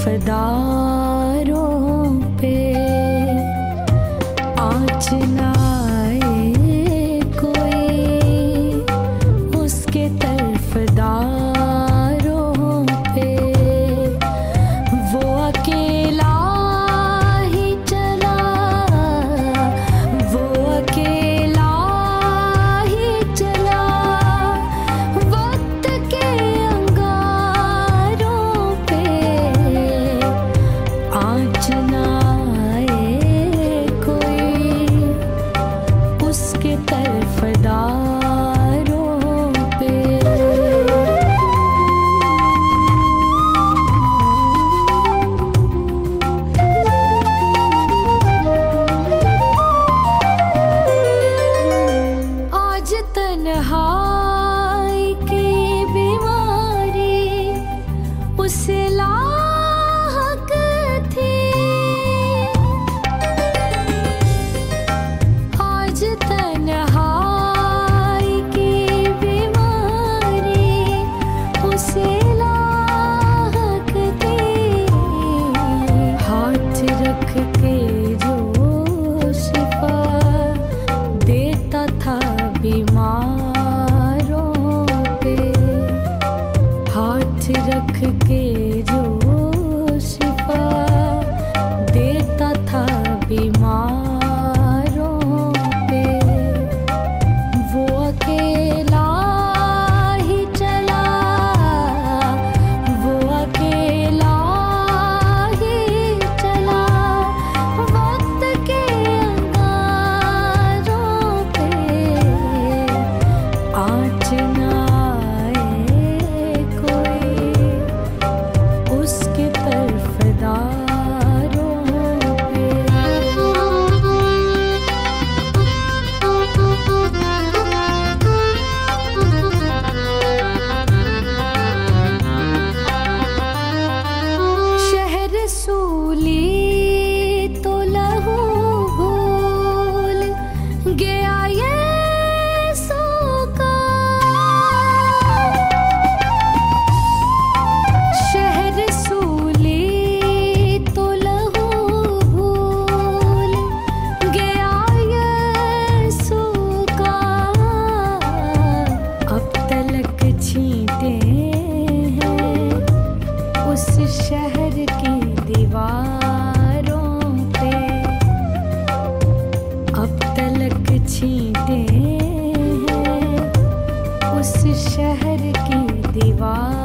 तरफदारों पे आँच ना आए कोई उसके तरफदारों पे। वो अकेला ही चला, वो अकेला ही चला, वक्त के अंगारों पे आँच ना आए कोई उसके तरफदारों पे। आज तन्हाई की बीमारी उसे लाहक थी, आज तन्हाई की बीमारी उसे लाहक थी। हाथ रख के जो शिफा देता था बीमारों पे, हाथ रख के जो शिफा देता था बीमारों पे। वो अकेला ही चला, वो अकेला ही चला, वक्त के अंगारों पे आँच ना आए कोई उसके तरफदारों पे। शहर सूली तो लहू भूल गया यीशु का, शहर सूली तो लहू भूल गया यीशु का। अब तलक छींटे हैं उस शहर की दीवारों पे, अब तलक छींटे हैं उस शहर की दीवार